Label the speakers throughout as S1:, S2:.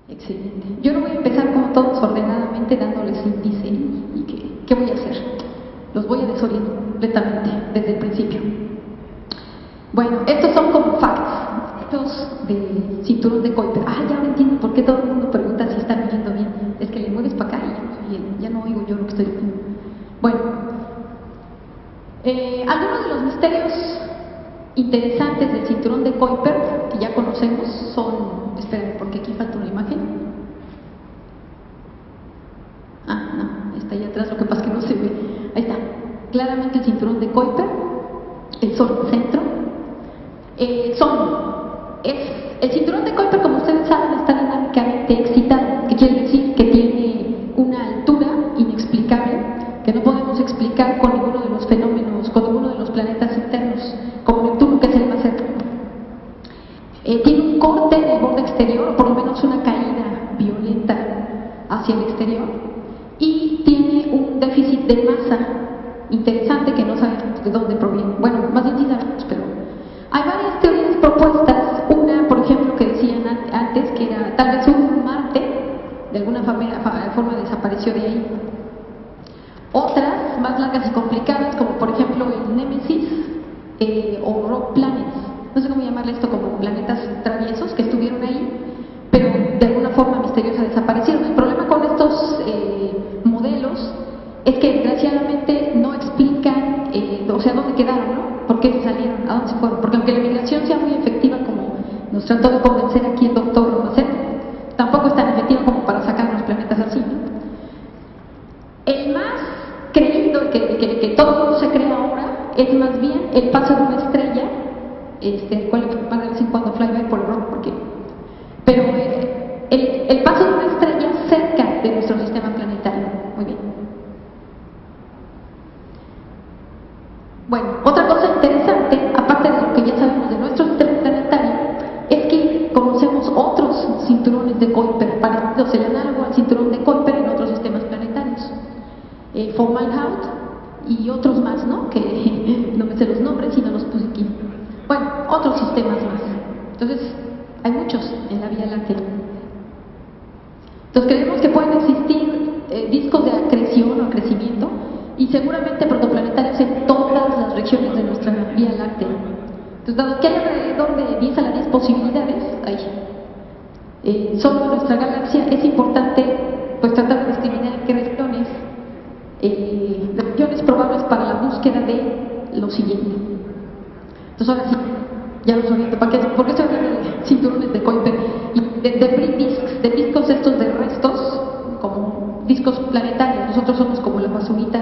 S1: Excelente. Yo no voy a empezar como todos ordenadamente dándoles índice y ¿qué voy a hacer? Los voy a desorientar completamente desde el principio. Bueno, estos son como facts, hechos de cinturón de Kuiper. Ya ahora entiendo por qué todo el mundo pregunta si están oyendo bien. Es que le mueves para acá y ya no oigo yo lo que estoy diciendo. Bueno, algunos de los misterios interesantes del cinturón de Kuiper que ya conocemos son... Esperen, porque aquí falta una imagen. No, está ahí atrás, lo que pasa es que no se ve. Ahí está. Claramente el cinturón de Kuiper, el Sol en el centro. El cinturón de Kuiper, como ustedes saben, está dinámicamente excitado, que quiere decir que tiene una altura inexplicable que no podemos explicar con ninguno de los fenómenos, con ninguno de los planetas internos, como Neptuno, que es el más cercano. Tiene un corte en el borde exterior, o por lo menos una caída violenta hacia el exterior, y tiene un déficit de masa interesante que no sabemos de dónde proviene. Bueno, más bien sí sabemos, pero hay varias teorías propuestas. Una, por ejemplo, que decían antes que era tal vez un Marte, de alguna forma desapareció de ahí. Otras, más largas y complicadas, como por ejemplo el Némesis o Rock Planets. No sé cómo llamarle esto, como planetas traviesos que estuvieron ahí, pero de alguna forma misteriosa desaparecieron. El problema con estos modelos es que desgraciadamente no explican, o sea, dónde quedaron, ¿no? ¿Por qué salieron? ¿A dónde se fueron? Porque aunque la migración sea muy efectiva, como nos trató de convencer aquí el doctor Macedo, tampoco es tan efectiva como para sacar los planetas así, ¿no? El más creído, que todo el mundo se cree ahora, es más bien el paso de una estrella, el cual va de vez en cuando flyby por el rock, pero el paso de una estrella cerca de nuestro sistema planetario. Muy bien. Bueno, otra cosa interesante, aparte de lo que ya sabemos de nuestro sistema planetario, es que conocemos otros cinturones de Kuiper, parecidos, el análogo al cinturón de Kuiper en otros sistemas planetarios. Fomalhaut y otros más, ¿no? Que no me sé los nombres y no los puse aquí. Bueno, otros sistemas más. Entonces, hay muchos en la Vía Láctea. Entonces, creemos que pueden existir discos de acreción o crecimiento y seguramente protoplanetarios en todas las regiones de nuestra Vía Láctea. Entonces, dado que hay alrededor de 10 a la 10 posibilidades, solo en nuestra galaxia, es importante pues tratar de discriminar en qué regiones probables para la búsqueda de lo siguiente. Entonces ahora sí, ya los oriento. ¿Por qué se habla de cinturones de Kuiper? Y de Brit disks, de discos estos de restos, como discos planetarios. Nosotros somos como la basurita,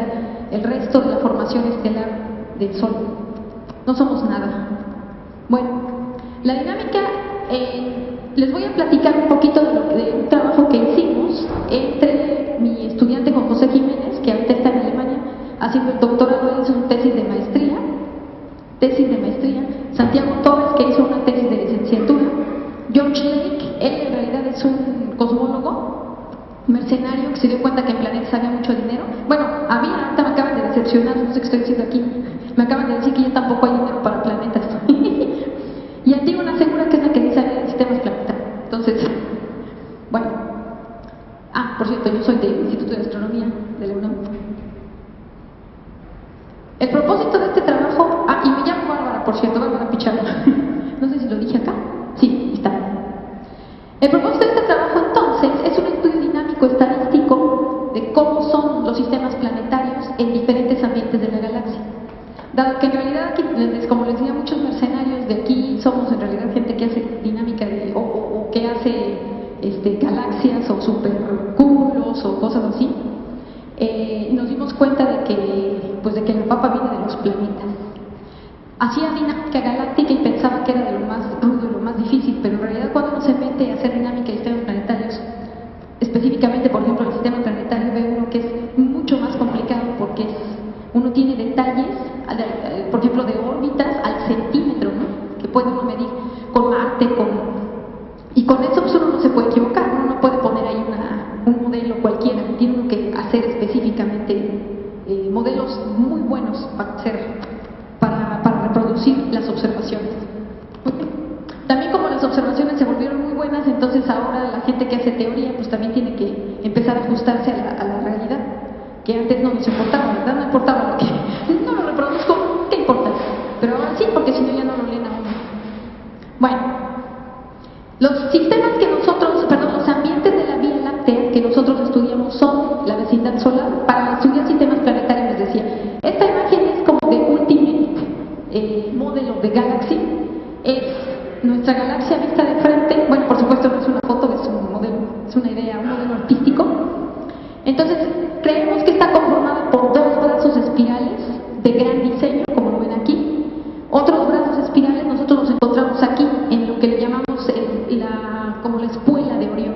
S1: el resto de la formación estelar del Sol. No somos nada. Bueno, la dinámica, les voy a platicar un poquito de un trabajo que hicimos entre mi estudiante Juan José Jiménez, que ahorita está en Alemania haciendo el doctorado, hizo una tesis de maestría, Santiago Torres, que hizo una tesis de licenciatura, George Lake, él en realidad es un cosmólogo mercenario que se dio cuenta que en planetas había mucho dinero. Bueno, a mí ahorita me acaban de decepcionar, no sé qué estoy diciendo aquí, me acaban de decir que ya tampoco hay dinero para planetas. Y Antígona Segura, que es la que dice de sistemas planetarios. Entonces, bueno, por cierto, yo soy del Instituto de Astronomía de la UNAM. El propósito de este trabajo, y me llamo Bárbara, por cierto, Bárbara Pichardo. No sé si lo dije acá. Sí, está. El propósito de este trabajo, entonces, es un estudio dinámico estadístico de cómo son los sistemas planetarios en diferentes ambientes de la galaxia. Dado que en realidad aquí, como les decía, muchos mercenarios de aquí somos en realidad gente que hace dinámica o que hace galaxias o supercúmulos o cosas así, nos dimos cuenta de que la papa viene de los planetas. Hacía dinámica galáctica y pensaba que era de lo más rudo y lo más difícil, pero en realidad cuando uno se mete a hacer dinámica de sistemas planetarios, específicamente por ejemplo el sistema planetario, ve uno que es mucho más complicado porque uno tiene detalles, por ejemplo de órbitas al centímetro, ¿no? Que puede uno medir con Marte, y con eso pues uno no se puede equivocar, uno no puede poner ahí un modelo cualquiera, tiene uno que hacer específicamente modelos muy buenos para reproducir las observaciones. También como las observaciones se volvieron muy buenas, entonces ahora la gente gente que hace teoría pues también tiene que empezar a ajustarse a la realidad, que antes no nos importaba, ¿verdad? No importaba lo que... No lo reproduzco, ¿qué importa? Pero ahora sí, porque si no ya no lo leen a uno. Bueno, los sistemas que nosotros, perdón, los ambientes de la Vía Láctea que nosotros estudiamos son la vecindad solar. Para estudiar sistemas planetarios les decía, esta imagen es como de Ultimate Model of the Galaxy, es nuestra galaxia vista de frente. Bueno, por supuesto no es una foto, es un modelo, es una idea, un modelo artístico. Entonces, creemos que está conformada por dos brazos espirales de gran diseño, como lo ven aquí. Otros brazos espirales nosotros los encontramos aquí, en lo que le llamamos como la espuela de Orión.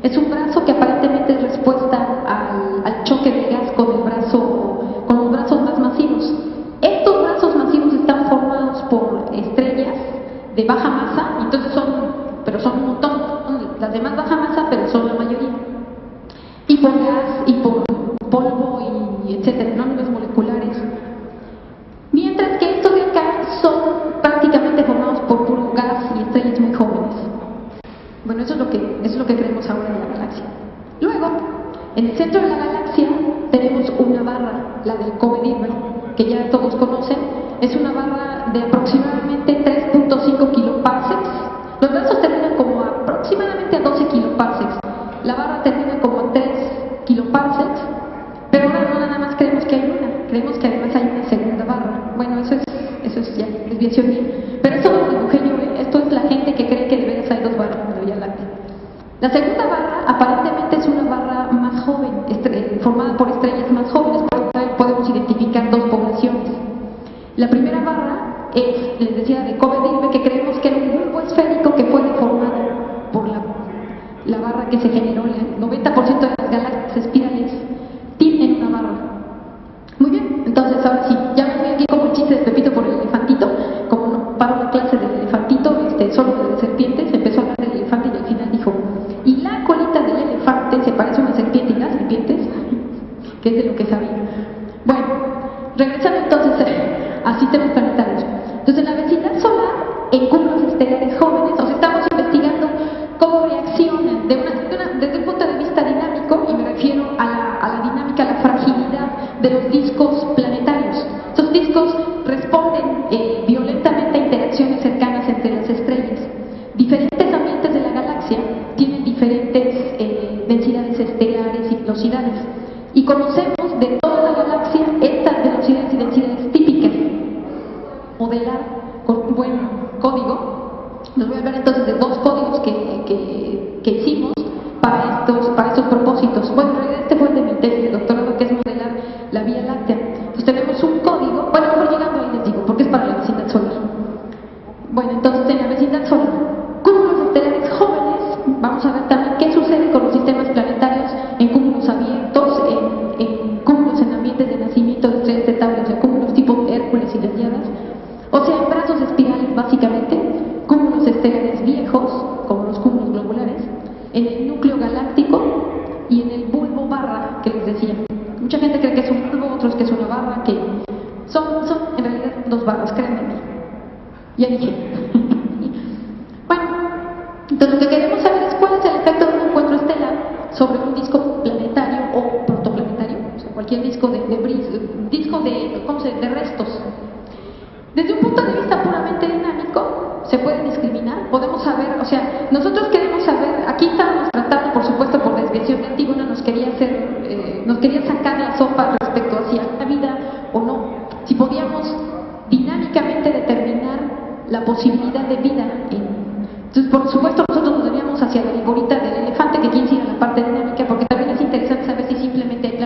S1: Es un brazo que aparentemente es respuesta al choque de gas con los brazos más masivos. Estos brazos masivos están formados por estrellas de baja masa, entonces son un montón, las de más baja masa, pero son la mayoría. Y por gas y por polvo y etcétera, ¿no? Nubes moleculares. Mientras que estos de acá son prácticamente formados por puro gas y estrellas muy jóvenes. Bueno, eso es lo que creemos ahora de la galaxia. Luego, en el centro de la galaxia tenemos una barra, la del Cove-Dilbert, que ya todos conocen. Es una barra de aproximadamente 3.5 kiloparsecs. Los brazos terminan como aproximadamente a 12 kiloparsecs. La barra termina como a 3 kiloparsecs. Pero ahora no nada más creemos que hay una, creemos que además hay una segunda barra. Bueno, eso es ya desviación mía. Pero esto no lo dibujé yo, esto es la gente que cree que de veras hay dos barras en la Vía Láctea. La segunda barra aparentemente es una barra más joven, formada por estrellas más jóvenes, por lo cual podemos identificar dos poblaciones. La primera barra es, les decía, de Cove-Dilbert, que creemos que era un bulbo esférico que fue deformado por la barra que se generó. El 90% de las galaxias espirales tienen una barra. Muy bien, entonces ahora sí, ya me voy aquí como el chiste de Pepito por el elefantito. Como no paro la clase del elefantito, solo de las serpientes, empezó a hablar del elefante y al final dijo, y la colita del elefante se parece a una serpiente, y las serpientes, que es de lo que sabía. Bueno, regresando entonces a sistemas planetarios. Entonces, en la vecindad solar, en cúmulos estelares jóvenes, estamos investigando cómo reaccionan desde un punto de vista dinámico, y me refiero a la dinámica, a la fragilidad de los discos planetarios. Estos discos responden violentamente a interacciones cercanas entre las estrellas. Diferentes ambientes de la galaxia tienen diferentes densidades estelares y velocidades. Y conocemos de toda la galaxia estas velocidades y densidades típicas. Modelar con un buen código. Les voy a hablar entonces de dos códigos que hicimos para estos propósitos. Bueno, en realidad este fue el de mi tesis de doctorado, que es modelar la Vía Láctea. Entonces tenemos un código, bueno, mejor llegando ahí les digo, porque es para la vecindad solar. Bueno, entonces en la vecindad solar, cúmulos estelares jóvenes, vamos a ver también qué sucede con los sistemas planetarios en cúmulos abiertos, en cúmulos en ambientes de nacimiento de estrellas estables, o sea, cúmulos tipo Hércules y Heliadas, o sea, en brazos espirales básicamente, cúmulos estelares viejos, como los cúmulos globulares, en el núcleo galáctico y en el bulbo barra que les decía. Mucha gente cree que es un bulbo, otros que es una barra, que son en realidad dos barras, créanme. Ya dije. Bueno, entonces lo que queremos saber es cuál es el efecto de un encuentro estelar sobre un disco planetario o protoplanetario, o sea, cualquier disco de restos. Desde un punto de vista puramente dinámico, se puede discriminar, podemos saber, o sea, nosotros queremos saber, aquí estábamos tratando, por supuesto, por desviación de Antígona, nos quería sacar la sopa respecto a si había vida o no, si podíamos dinámicamente determinar la posibilidad de vida. Entonces, por supuesto, nosotros nos debíamos hacia la vigorita del elefante, que quiere ir a la parte dinámica, porque también es interesante saber si simplemente hay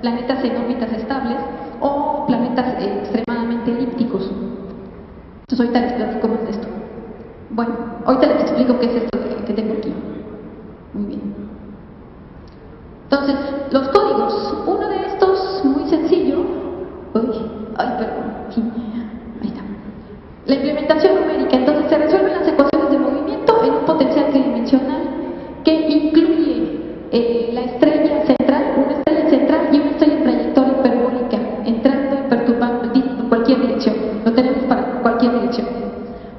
S1: planetas en órbitas estables o planetas extremadamente elípticos. Entonces, ahorita les platico más de esto. Bueno, ahorita les explico qué es esto que tengo aquí. Muy bien. Entonces, los códigos. Uno de estos, muy sencillo. Ahí está. La implementación numérica. Entonces, se resuelven las ecuaciones de movimiento en un potencial tridimensional que incluye la estrella central, una estrella central y una estrella en trayectoria hiperbólica, entrando y perturbando en cualquier dirección. Lo tenemos para cualquier dirección.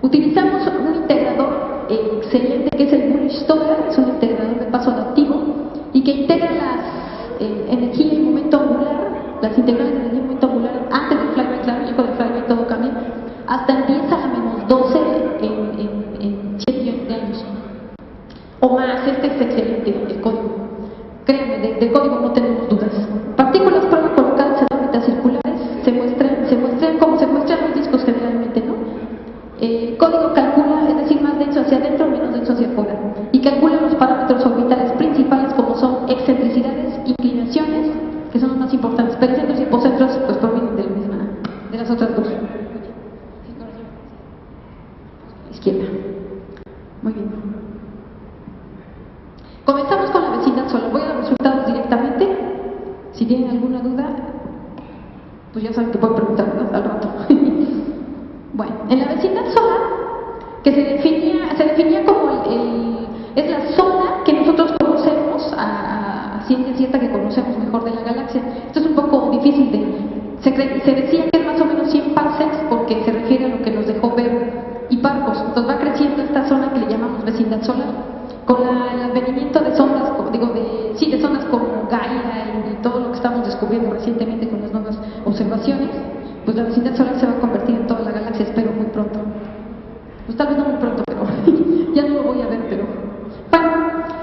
S1: Utilizamos un integrador excelente que es el Bullish-Stover, es un integrador El código calcula, es decir, más denso hacia adentro, menos denso hacia afuera, y calcula los parámetros orbitales principales como son excentricidades, inclinaciones, que son los más importantes. Pericentros y hipocentros pues provienen de la misma, de las otras dos. Izquierda. Muy bien. Comenzamos con la vecindad solar. Voy a los resultados directamente. Si tienen alguna duda, pues ya saben que pueden preguntar, ¿verdad? Al rato. Bueno, en la vecindad solar, que se definía como es la zona que nosotros conocemos, a ciencia cierta que conocemos mejor de la galaxia. Esto es un poco difícil se decía que es más o menos 100 parsecs porque se refiere a lo que nos dejó ver Hipparcos. Entonces va creciendo esta zona que le llamamos vecindad solar. Con el advenimiento de sondas, de zonas como Gaia y todo lo que estamos descubriendo recientemente con las nuevas observaciones, pues la vecindad solar se va a convertir en toda la galaxia, espero muy pronto. Pues tal vez no muy pronto, pero ya no lo voy a ver, pero... Bueno,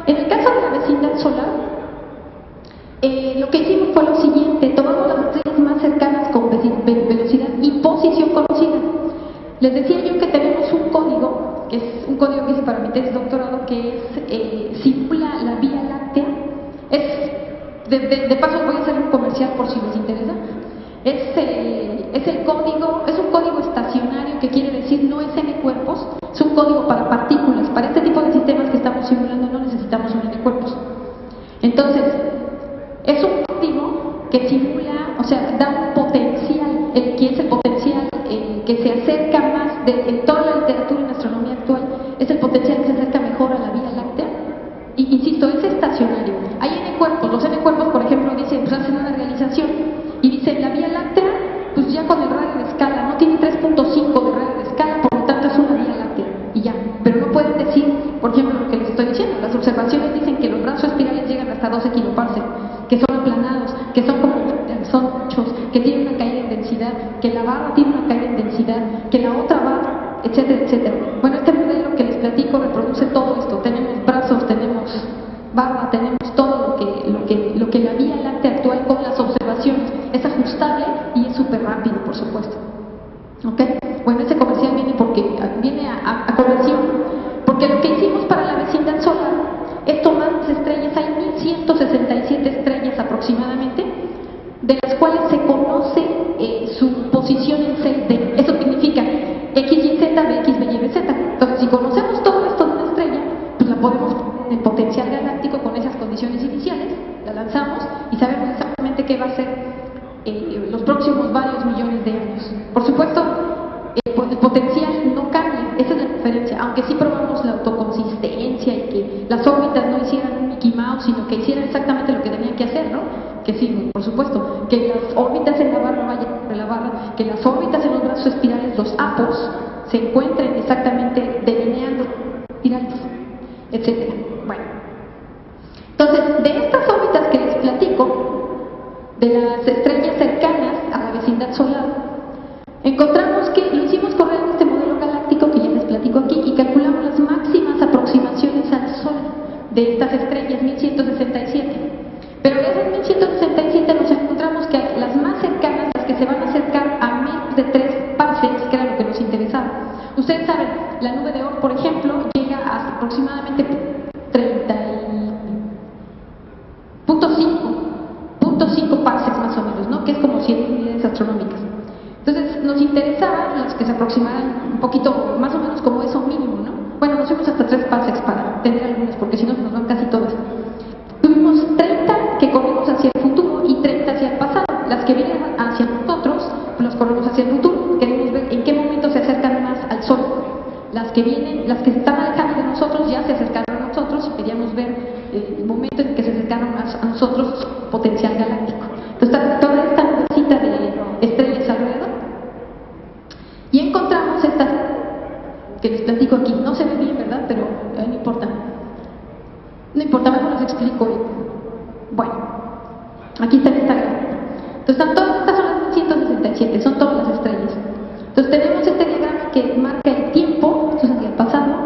S1: en el caso de la vecindad solar, lo que hicimos fue lo siguiente: tomamos las estrellas más cercanas con velocidad y posición conocida. Les decía yo que tenemos un código, que es un código que hice para mi tesis de doctorado, que simula la Vía Láctea. De paso voy a hacer un comercial por si les interesa. Es el código, es un código estacionario, que quiere decir no es N cuerpos, es un código para partículas. Para este tipo de sistemas que estamos simulando no necesitamos un N cuerpos. Entonces, es un código que simula, o sea, da un potencial, que es el potencial que se acerca más, en toda la literatura en astronomía actual, es el potencial que se acerca mejor a la Vía Láctea. Y insisto, es estacionario. Hay N cuerpos, los N cuerpos, por ejemplo, dicen, pues hacen una realización y dicen la Vía Láctea, pues ya con el radio de escala, no tiene 3.5 de radio de escala, por lo tanto es una Vía Láctea, y ya. Pero no pueden decir, por ejemplo, lo que les estoy diciendo. Las observaciones dicen que los brazos espirales llegan hasta 12 kiloparsecs, que son aplanados, que son anchos, que tienen una caída en densidad, que la barra tiene una caída en densidad, que la otra barra, etcétera, etcétera. Bueno, este modelo que les platico reproduce todo esto. Tenemos brazos, tenemos barra, tenemos todo lo que la Vía Láctea actual con las observaciones. Es ajustable y es súper rápido, por supuesto. ¿Ok? Bueno, este comercial viene a colación, porque lo que hicimos para la vecindad solar es tomar las estrellas. Hay 1167 estrellas aproximadamente, de las cuales se conoce su posición en 6D. Eso significa X, Y, Z, B, X, B, Y, B, Z. Entonces, si conocemos todo esto de una estrella, pues la podemos poner en potencial galáctico con esas condiciones iniciales, la lanzamos y sabemos exactamente qué va a ser los próximos varios millones de años. Por supuesto, el potencial no cambia, esa es la diferencia, aunque sí probamos la autoconsistencia y que las órbitas no hicieran un Mickey Mouse, sino que hicieran exactamente lo que tenían que hacer, ¿no? Que sí, por supuesto, que las órbitas en la barra vayan sobre la barra, que las órbitas en los brazos espirales, los apos, se encuentren exactamente delineando espirales, etc. Bueno, entonces, de estas órbitas que les platico, de las estrellas cercanas a la vecindad solar, encontramos que lo hicimos correr en este modelo galáctico que ya les platico aquí y calculamos las máximas aproximaciones al Sol de estas estrellas, 1167. Pero de esas 1167 nos encontramos que las más cercanas, las que se van a acercar a menos de 3 parsecs, que era lo que nos interesaba. Ustedes saben, la nube de Oort, por ejemplo, llega a aproximadamente 30.5 parsecs más o menos, ¿no? Que es como 100 unidades astronómicas. Entonces nos interesaban las que se aproximaran un poquito, más o menos como eso mínimo, ¿no? Bueno, nos fuimos hasta 3 parsecs para tener algunas, porque si no nos van casi todas. Tuvimos 30 que corremos hacia el futuro y 30 hacia el pasado. Las que vienen hacia nosotros, pues las corremos hacia el futuro. Queremos ver en qué momento se acercan más al Sol. Las que se están alejando de nosotros ya se acercaron a nosotros y queríamos ver el momento en que se acercaron más a nosotros, potencial galáctico. Entonces está toda esta nubecita de estrellas alrededor. Y encontramos estas que les platico aquí. No se ve bien, ¿verdad? Pero no importa. No importa, mejor les explico. Bueno, aquí está esta gráfica. Entonces están todas estas, son las 167, son todas las estrellas. Entonces tenemos este diagrama que marca el tiempo, esto es hacia el pasado,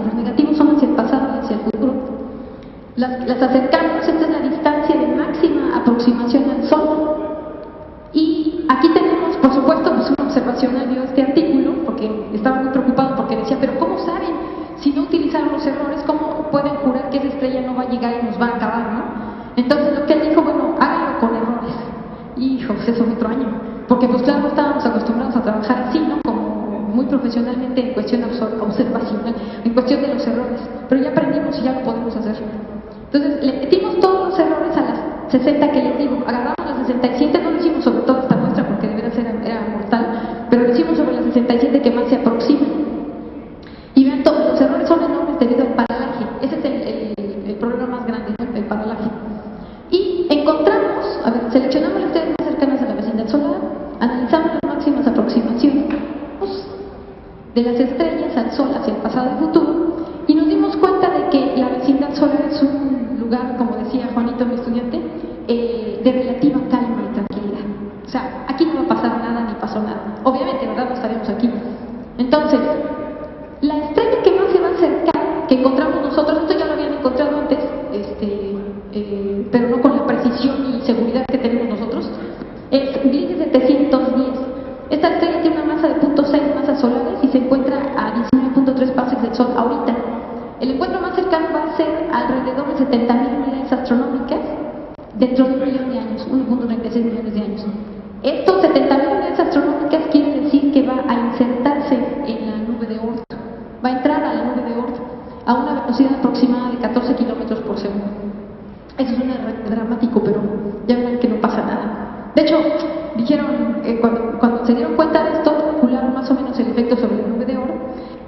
S1: los negativos son hacia el pasado y hacia el futuro. Las acercamos, esta es la distancia de máxima aproximación al Sol. Y aquí tenemos, por supuesto, pues una observación compartido este artículo porque estaba muy preocupado porque decía, pero ¿cómo saben? Si no utilizaron los errores, ¿cómo pueden jurar que esa estrella no va a llegar y nos va a acabar, no? Entonces lo que él dijo, bueno, háganlo con errores. Hijos, eso fue otro año. Porque pues claro, estábamos acostumbrados a trabajar así, ¿no? Como muy profesionalmente en cuestión observacional, en cuestión de los errores. Pero ya aprendimos y ya lo podemos hacer. Entonces le metimos todos los errores a las 60 que les digo. Agarramos las 67, no lo hicimos sobre toda esta muestra porque de veras era mortal, pero lo hicimos sobre las 67 que más se aproximan. Y vean, todos los errores son enormes debido al paralaje. Ese es el problema más grande, ¿no? El paralaje. Y encontramos, a ver, seleccionamos las estrellas más cercanas a la vecindad solar, analizamos las máximas aproximaciones de las estrellas al Sol hacia el pasado y futuro, y nos dimos cuenta de que la vecindad solar es un lugar, como decía Juanito, mi estudiante, de relativa calma y tranquilidad. O sea, aquí no va a pasar nada ni pasó nada. Obviamente, ¿verdad? No estaremos aquí. Entonces, la estrella que más se va a acercar, que encontramos nosotros, esto ya lo habían encontrado antes, pero no con la precisión y seguridad que tenemos nosotros, es Gliese 710. Esta estrella tiene una masa de 0.6 masas solares y se encuentra a 19.3 parsecs del Sol ahorita. El encuentro más cercano va a ser alrededor de 70.000 unidades astronómicas dentro de 1 millón de años, 1.36 millones de años. Estos 70.000 unidades astronómicas quiere decir que va a insertarse en la nube de Oort. Va a entrar a la nube de Oort a una velocidad aproximada de 14 kilómetros por segundo. Eso suena dramático, pero ya verán que no pasa nada. De hecho, dijeron, cuando se dieron cuenta de esto, calcularon más o menos el efecto sobre la nube de Oort,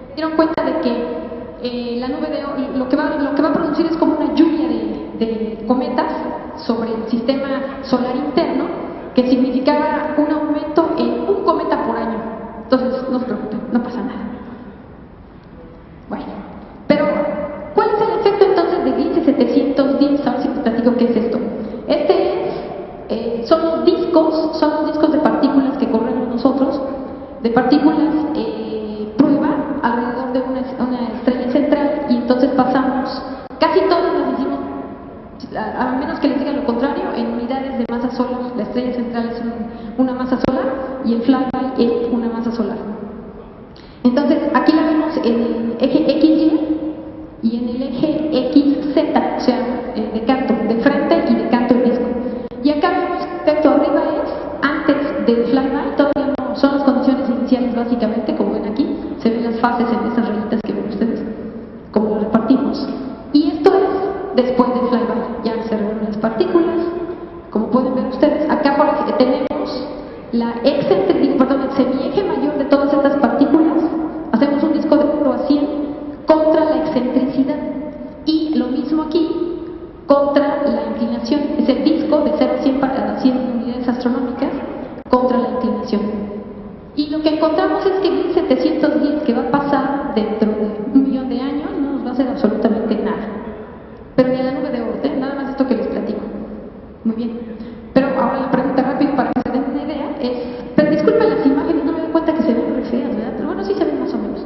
S1: se dieron cuenta de que la nube de Oort lo que va a producir es como una lluvia de cometas sobre el sistema solar interno, que significaba un aumento en un cometa por año. Entonces, no se preocupen, no pasa nada. Bueno, pero ¿cuál es el efecto entonces de Gliese 710? A ver si te platico qué es esto. Son los discos de partículas que corremos nosotros, de partículas prueba alrededor de una estrella central, y entonces pasamos, casi todas las hicimos, a menos que les diga lo contrario, en unidades de masa solar. La estrella central es una masa solar y el flyby es una masa solar. Entonces aquí la vemos en el eje XY y en el eje XZ, o sea, de canto, de frente y de canto el disco. Y acá vemos que el efecto arriba es antes del flyby, todavía no son las condiciones iniciales básicamente, como ven aquí, se ven las fases en estas rayitas que ven ustedes, como lo repartimos. Y esto es después del flyby, ya se reúnen las partículas, como pueden ver ustedes. Acá por aquí tenemos el semieje mayor de todas estas partículas, hacemos un disco de 1 a 100 contra la excentricidad, y lo mismo aquí contra la inclinación, es el disco de 0 a 100 para 100 unidades astronómicas contra la inclinación. Y lo que encontramos es que Gliese 710, que va a pasar dentro de 1 millón de años, no nos va a hacer absolutamente nada. Pero ni a la nube de Oort, nada más esto que les platico. Muy bien. Pero ahora la pregunta rápido para que se den una idea es, pero disculpen las imágenes, no me doy cuenta que se ven re feas, ¿verdad? Pero bueno, sí se ven más o menos.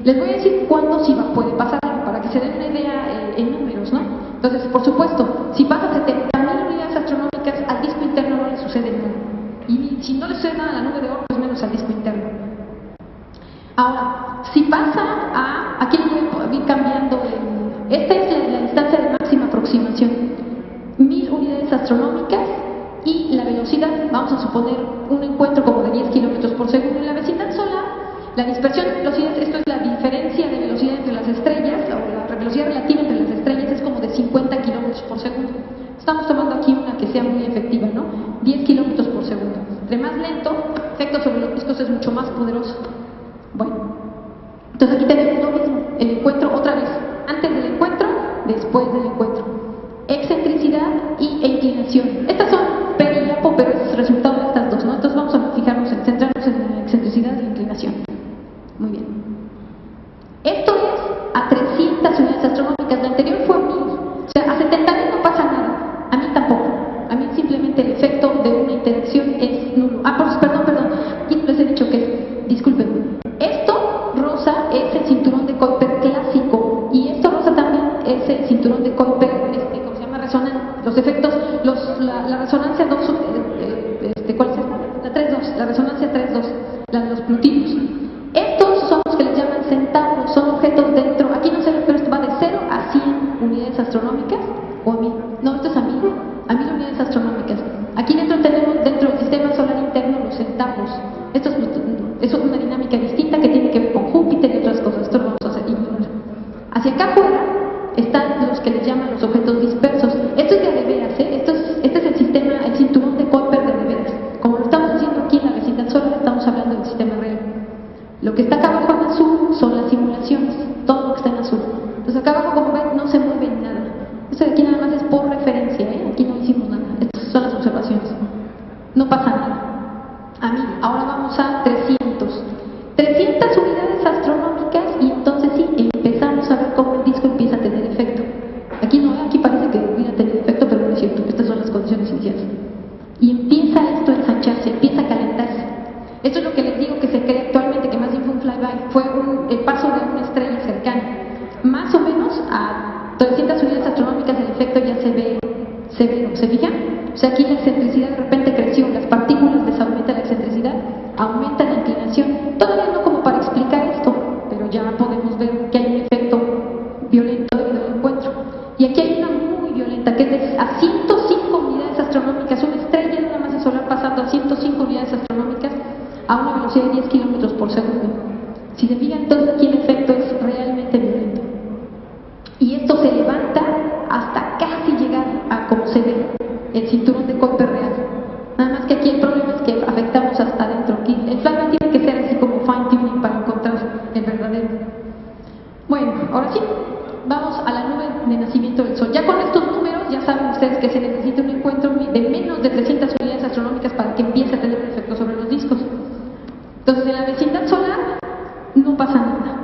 S1: Les voy a decir cuándo sí puede pasar, para que se den una idea en números, ¿no? Entonces, por supuesto, si pasa 70.000 unidades astronómicas al disco interno no le sucede nada. Y si no le sucede nada a la nube de Oort, pues menos al disco interno. Ahora, si pasa aquí voy a ir cambiando, esta es la distancia de máxima aproximación, 1000 unidades astronómicas, y la velocidad, vamos a suponer un encuentro como de 10 kilómetros por segundo en la vecindad solar. La dispersión de velocidades, esto es la diferencia de velocidad entre las estrellas, o la velocidad relativa entre las estrellas, es como de 50 kilómetros por segundo. Estamos tomando aquí una que sea muy efectiva, ¿no? 10 kilómetros por segundo. Entre más lento, efecto sobre los discos es mucho más poderoso. Bueno, entonces aquí tenemos lo mismo, el encuentro otra vez, antes del encuentro, después del encuentro. Excentricidad e inclinación. Estas son P y APO, pero es resultado de estas dos, ¿no? Entonces vamos a centrarnos en la excentricidad y la inclinación. Muy bien. Esto es a 300 unidades astronómicas, la anterior fue a 1000. O sea, a 70.000 no pasa nada. A mí tampoco. A mí simplemente el efecto de una interacción es nulo. Perdón. Aquí les he dicho que disculpen. Esto rosa es el cinturón de Kuiper clásico, y esto rosa también es el cinturón de Kuiper, ¿cómo se llama? Los efectos, la resonancia 2, ¿cuál es esta? La 3.2, la resonancia 3.2. los plutinos. Estos son los que les llaman centauros, son objetos dentro, aquí no se ve, pero esto va de 0 a 100 unidades astronómicas, o a 1000, no, esto es a 1000 unidades astronómicas. Aquí dentro tenemos, dentro del sistema solar interno, los centauros. Esto es una dinámica distinta que tiene que ver con Júpiter y otras cosas, esto lo vamos a hacer ignorar. Hacia acá afuera están los que les llaman los objetos dispersos. Esto es de veras, este es el sistema, el cinturón de Kuiper de veras. Como lo estamos haciendo aquí en la vecindad solar, estamos hablando del sistema real. Lo que está acá abajo en azul son las simulaciones, todo lo que está en azul. Entonces acá abajo, como ven, no se mueve nada. Esto de aquí nada más es por referencia, aquí no hicimos nada. Estas son las observaciones. No pasa nada. Ahora vamos a 300. 300 unidades astronómicas y entonces sí, empezamos a ver cómo el disco empieza a tener efecto. Aquí no, aquí parece que hubiera tenido efecto, pero no es cierto. Estas son las condiciones iniciales. Y empieza esto a ensancharse, empieza a calentarse. Esto es lo que les digo que se cree actualmente, que más bien fue un flyby, fue el paso de una estrella cercana. Más o menos a 300 unidades astronómicas el efecto ya se ve, ¿se fijan? O sea, aquí la excentricidad de repente creció, las partículas les aumenta la excentricidad, aumenta la inclinación. Todavía no como para explicar esto, pero ya podemos ver que hay un efecto violento debido al encuentro. Y aquí hay una muy violenta, que es a 105 unidades astronómicas, una estrella de una masa solar pasando a 105 unidades astronómicas a una velocidad de 10 kilómetros por segundo. Si se fijan, entonces aquí el efecto es realmente violento. Y esto se levanta hasta casi llegar a como se ve el cinturón de Kuiper real. Nada más que aquí el problema es que afectamos hasta adentro. Aquí el flyby tiene que ser así como fine tuning para encontrar el verdadero. Bueno, ahora sí, vamos a la nube de nacimiento del Sol. Ya con estos números ya saben ustedes que se necesita un encuentro de menos de 300 unidades astronómicas para que empiece a tener un efecto sobre los discos. Entonces en la vecindad solar no pasa nada.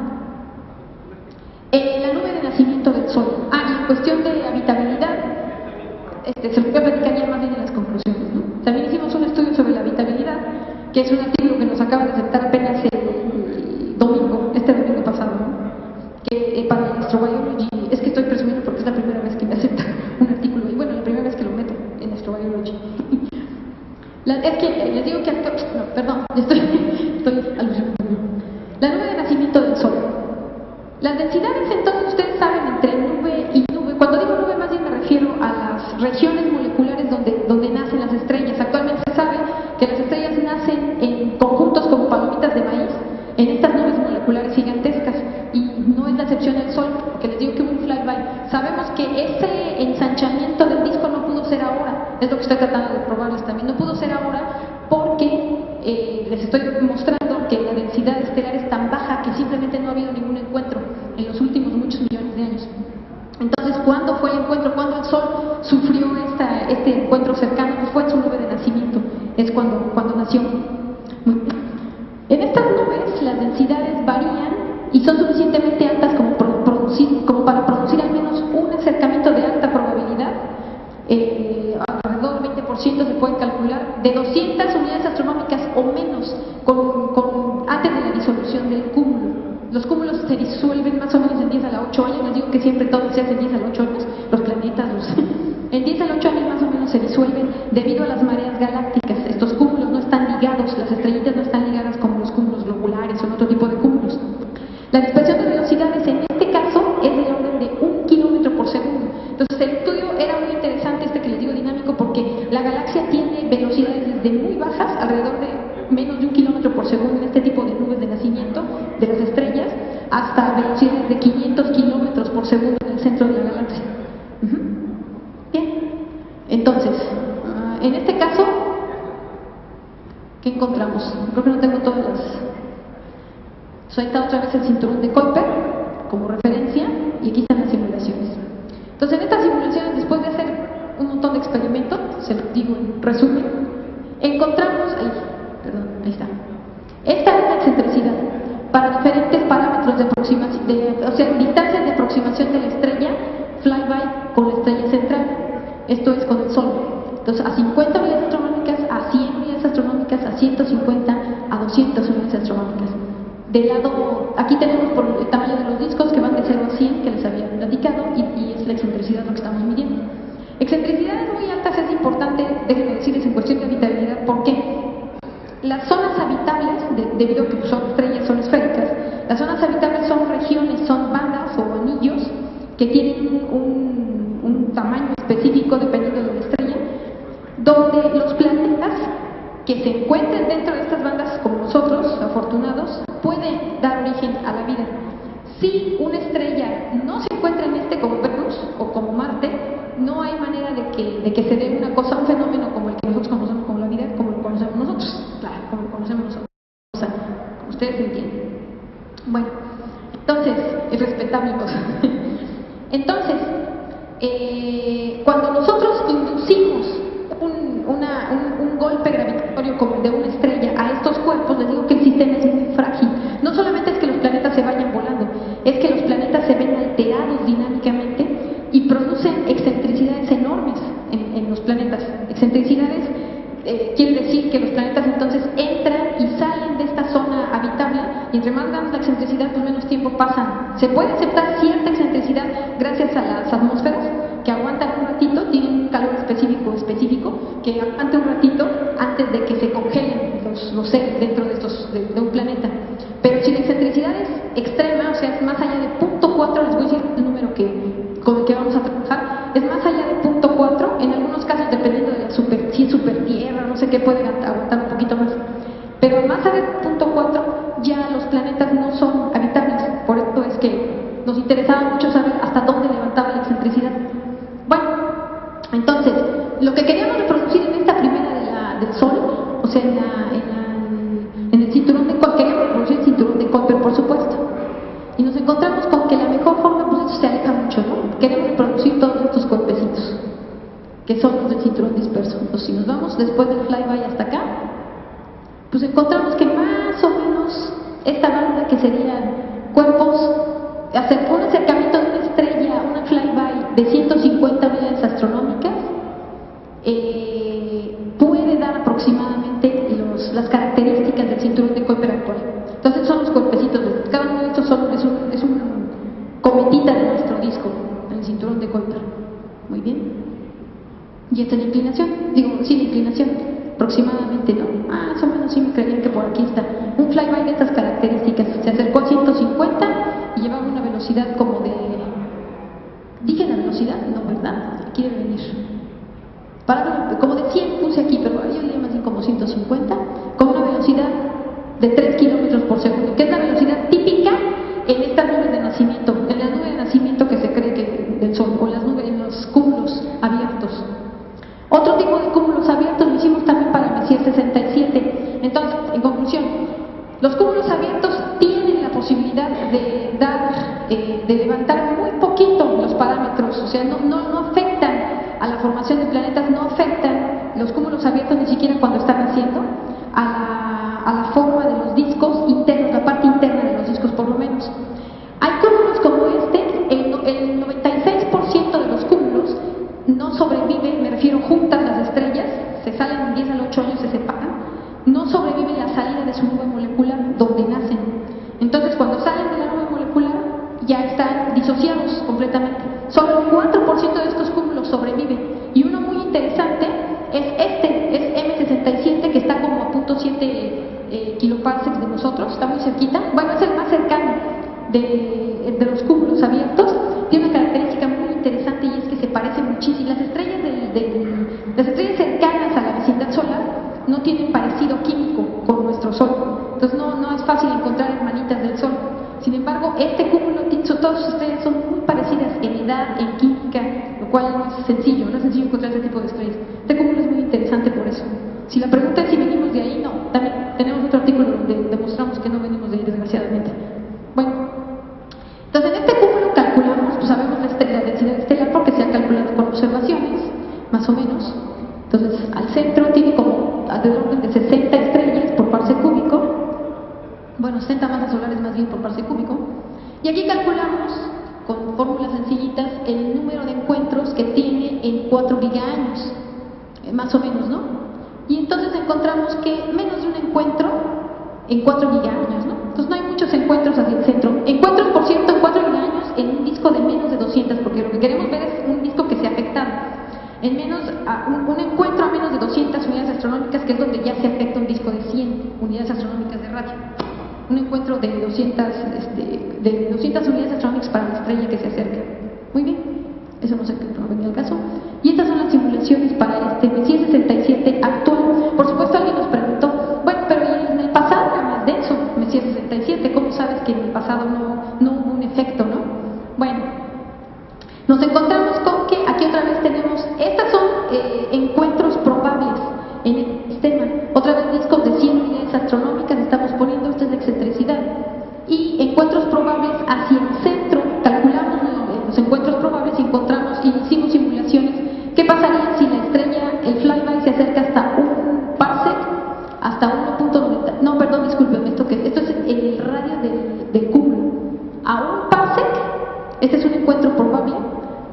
S1: La nube de nacimiento del Sol. Y en cuestión de habitabilidad, se lo voy a platicar ya más bien en las conclusiones, ¿no? También hicimos un estudio sobre la habitabilidad, que es un artículo que nos acaban de aceptar apenas el domingo, este domingo pasado, ¿no? Que para el Astrobiology, es que estoy presumiendo porque es la primera vez que me aceptan un artículo, y bueno, la primera vez que lo meto en Astrobiology. Es que les digo que estoy alucinando. La nube de nacimiento del Sol. Las densidades, entonces, ustedes saben, entre nube y nube. Cuando digo nube, más bien me refiero a las regiones moleculares donde nacen las estrellas. Actualmente se sabe que las estrellas nacen en conjuntos como palomitas de maíz, en estas nubes moleculares gigantescas. Y no es la excepción el Sol, porque les digo que hubo un flyby. Sabemos que ese ensanchamiento del disco no pudo ser ahora. Es lo que estoy tratando de probarles también. No pudo ser ahora porque les estoy mostrando que la densidad estelar es tan baja que simplemente no ha habido ningún encuentro en los últimos muchos millones de años. Entonces, ¿cuándo fue el encuentro? ¿Cuándo el Sol sufrió este encuentro cercano? Pues fue en su nube de nacimiento, es cuando nació. Muy bien. En estas nubes las densidades varían y son suficientemente altas como para producir al menos un acercamiento de alta probabilidad. Alrededor del 20% se puede calcular, de 200 unidades astronómicas o menos antes de la disolución del cúmulo. Los cúmulos se disuelven más o menos en 10 a la 8 años, les digo que siempre todo se hace en 10 a la 8 años, los planetas, en 10 a la 8 años más o menos se disuelven debido a las mareas galácticas. Estos cúmulos no están ligados, las estrellitas no están ligadas como los cúmulos globulares o en otro tipo de cúmulos. La dispersión de velocidades en este caso es del orden de 1 kilómetro por segundo. Entonces el estudio era muy interesante, que les digo dinámico, porque la galaxia tiene velocidades desde muy bajas, alrededor de menos de 1 kilómetro por segundo en este tipo de nubes de nacimiento de las estrellas, hasta velocidades de 500 kilómetros por segundo en el centro de la galaxia. Bien, entonces, en este caso, ¿qué encontramos? Creo que no tengo todas las... Ahí está otra vez el cinturón de Kuiper como referencia y aquí están las simulaciones. Entonces, en estas simulaciones, después de hacer un montón de experimentos, se los digo en resumen, encontramos, ahí está. Esta es la excentricidad para diferentes parámetros de aproximación, o sea, distancias de aproximación de la estrella flyby con la estrella central. Esto es con el Sol. Entonces, a 50 unidades astronómicas, a 100 unidades astronómicas, a 150, a 200 unidades astronómicas. Del lado, aquí tenemos por el tamaño de los discos que van de 0 a 100, que les había platicado, y es la excentricidad lo que estamos midiendo. Excentricidades muy altas es importante, déjenme decirles, en cuestión de habitabilidad, porque las zonas habitables debido a que son estrellas, son esféricas. Las zonas habitables son regiones, son bandas o anillos que tienen un tamaño específico dependiendo de la estrella, donde los planetas que se encuentren dentro de estas bandas, como nosotros, afortunados, pueden dar origen a la vida. Si una estrella no se encuentra en como Venus o como Marte, no hay manera de que se dé una cosa, un fenómeno como el que nosotros conocemos como la vida, como lo conocemos nosotros. Claro, como lo conocemos nosotros. O sea, ustedes entienden. Bueno, entonces, es respetable cosa. Entonces, cuando nosotros inducimos un golpe gravitatorio como el de una estrella a estos cuerpos, les digo que el sistema es muy frágil. No solamente es que los planetas se vayan volando, es que los planetas se ven alterados dinámicamente y producen excentricidades enormes en los planetas. Excentricidades quiere decir que los planetas entonces entran y salen de esta zona habitable, y entre más grande la excentricidad, pues menos tiempo pasan. Se puede aceptar cierta excentricidad gracias a las atmósferas que aguantan un ratito, tienen un calor específico que aguanta un ratito antes de que se congelen los seres dentro de un planeta. Pero si la excentricidad es extrema, o sea, es más allá de 0.4, les voy a decir el número con el que vamos a trabajar, es más allá de 0.4, en algunos casos dependiendo de si es supertierra, no sé qué, pueden aguantar un poquito más. Pero más allá de 0.4 ya los planetas no son habitables. Por eso es que nos interesaba mucho saber hasta dónde levantaba la excentricidad. Bueno, entonces, lo que queríamos reproducir en esta primera del Sol, o sea, en el cinturón de Kuiper, queríamos reproducir el cinturón de Kuiper, por supuesto. Y nos encontramos con que la mejor forma, pues esto se aleja mucho, ¿no? Queremos reproducir todos estos cuerpecitos, que son los del cinturón disperso. Entonces, si nos vamos después del flyby hasta acá, pues encontramos que más o menos esta banda, que serían cuerpos, un acercamiento de una estrella, una flyby de 150 unidades astronómicas, puede dar aproximadamente las características del cinturón de Kuiper actual. Entonces son los cuerpecitos, cada uno de estos es un cometita de nuestro disco, el cinturón de Kuiper. Muy bien. Y esta es la inclinación, la inclinación, aproximadamente, ¿no? Más o menos sí me creían que por aquí está. Un flyby de estas características, se acercó a 150 y llevaba una velocidad como de... ¿Dije la velocidad? No, ¿verdad? Aquí debe venir. Como de 100 puse aquí, pero yo diría más bien como 150, con una velocidad de 3 kilómetros por segundo, que es la velocidad típica en estas nubes de nacimiento, en la nube de nacimiento que se cree que del Sol, o en los cúmulos abiertos. Otro tipo de cúmulos abiertos lo hicimos también para Messier 67. Entonces, en conclusión, los cúmulos abiertos tienen la posibilidad de levantar muy poquito los parámetros, o sea, no afectan a la formación de planetas, no afectan los cúmulos abiertos ni siquiera cuando están naciendo a la forma de los discos internos, la parte interna de los discos por lo menos. Hay cúmulos como el 96% de los cúmulos no sobreviven, me refiero juntas las estrellas, se salen 10 al 8 años, se separan, no sobreviven la salida de su nube molecular donde nacen. Entonces cuando salen de la nube molecular ya están disociados completamente. Solo el 4% de estos cúmulos sobreviven. Y uno muy interesante es M67, que está como a 0.7 kiloparsecs de nosotros, está muy cerquita. Bueno, es el más cercano de los cúmulos abiertos. Tiene una característica muy interesante, y es que se parece muchísimo. Las estrellas cercanas a la vecindad solar no tienen parecido químico con nuestro Sol. Entonces no es fácil encontrar hermanitas del Sol. Sin embargo, este cúmulo, todas sus estrellas son muy parecidas en edad, en química, lo cual no es sencillo encontrar ese tipo de estrellas. Este cúmulo es muy interesante por eso. Si la pregunta es si venimos de ahí, no. También tenemos otro artículo donde demostramos que no venimos de ahí, desgraciadamente. Bueno, entonces en este cúmulo calculamos, pues sabemos la densidad estelar porque se ha calculado con observaciones, más o menos. Entonces, al centro tiene como alrededor de 60 estrellas por parsec cúbico. Bueno, 60 masas solares más bien por parsec cúbico. Y aquí calculamos, con fórmulas sencillitas, el número de encuentros que tiene en 4 gigaaños, más o menos, ¿no? Y entonces encontramos que menos de un encuentro en 4 gigaaños, ¿no? Entonces no hay muchos encuentros hacia el centro. Encuentros, por cierto, en 4 gigaaños en un disco de menos de 200, porque lo que queremos ver es un disco que se ha afectado. Un encuentro a menos de 200 unidades astronómicas, que es donde ya se afecta un disco de 100 unidades astronómicas de radio. Un encuentro de 200 unidades astronómicas para la estrella que se acerca. Muy bien, eso no sé qué no venía al caso. Y estas son las simulaciones para este Messier 67 actual. Por supuesto, alguien nos preguntó, bueno, pero en el pasado era más denso, Messier 67, ¿cómo sabes que en el pasado no hubo un efecto, no? Bueno, nos encontramos con que aquí otra vez tenemos, estas son encuentros probables en el sistema. Otra vez discos de 100 unidades astronómicas estamos poniendo, esta es la excentricidad. Y encuentros probables hacia el centro, calculamos los encuentros probables y encontramos y hicimos simulaciones. ¿Qué pasaría si la estrella, el flyby, se acerca hasta un parsec, hasta 1.90? No, perdón, disculpen, esto es el radio del cúmulo. A un parsec, este es un encuentro probable,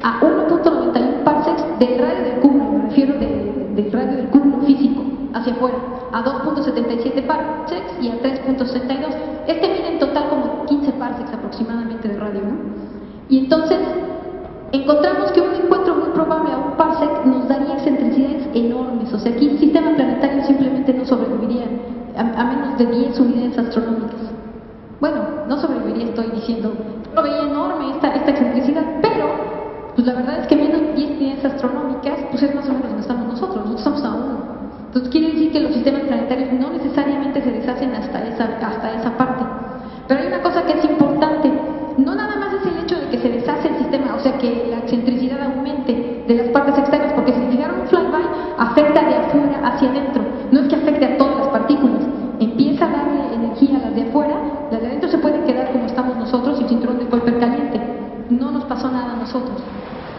S1: a 1.91 parsecs del radio del cúmulo, me refiero del radio del cúmulo físico, hacia afuera, a 2.77 parsecs y a 3.62. Este mide en total como 15 parsecs aproximadamente de radio, ¿no? Y entonces encontramos que un encuentro muy probable a un parsec nos daría excentricidades enormes. O sea, aquí el sistema planetario simplemente no sobreviviría a menos de 10 unidades astronómicas. Bueno, no sobreviviría, estoy diciendo, lo veía enorme esta excentricidad, pero pues la verdad es que menos de 10 unidades astronómicas, pues es más o menos donde estamos nosotros estamos a 1. Entonces quiere decir que los sistemas planetarios no necesariamente se deshacen hasta esa parte. Pero hay una cosa que es importante, no nada más es el hecho de que se deshace el sistema, o sea que la excentricidad aumente de las partes externas, porque si fijaron un flyby afecta de afuera hacia adentro, no es que afecte a todas las partículas, empieza a darle energía a las de afuera, las de adentro se pueden quedar como estamos nosotros y el cinturón de Kuiper caliente, no nos pasó nada a nosotros.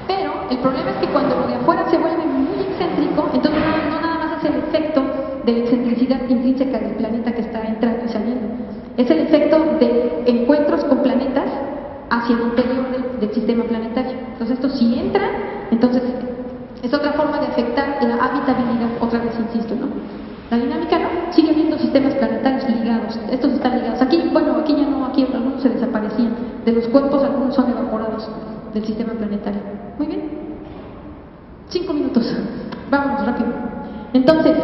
S1: Pero el problema es que cuando lo de afuera se vuelve muy excéntrico, entonces no nada más es el efecto de la excentricidad intrínseca del planeta que está entrando y saliendo, es el efecto de encuentros con planetas hacia el interior del sistema planetario. Entonces esto si entra, entonces es otra forma de afectar la habitabilidad, otra vez insisto, ¿no? La dinámica no, sigue habiendo sistemas planetarios ligados, estos están ligados. Aquí, bueno, aquí ya no, aquí algunos se desaparecían, de los cuerpos algunos son evaporados del sistema planetario. Muy bien, 5 minutos, vámonos rápido. Entonces,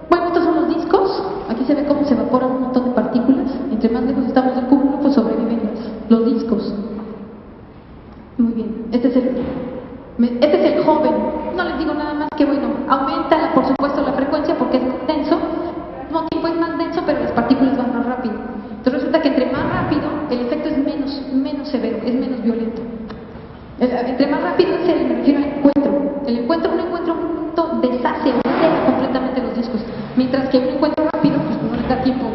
S1: bueno, estos son los discos, aquí se ve cómo se evaporan un montón de partículas, entre más lejos estamos del cúmulo, pues sobreviven los discos. Muy bien, este es el joven, no les digo nada más que bueno, aumenta por supuesto la frecuencia porque es más denso, al mismo tiempo es más denso pero las partículas van más rápido. Entonces resulta que entre más rápido el efecto es menos severo, es menos violento. Entre más rápido me refiero al encuentro. Un encuentro junto deshace o altera completamente los discos, mientras que un encuentro rápido pues no les da tiempo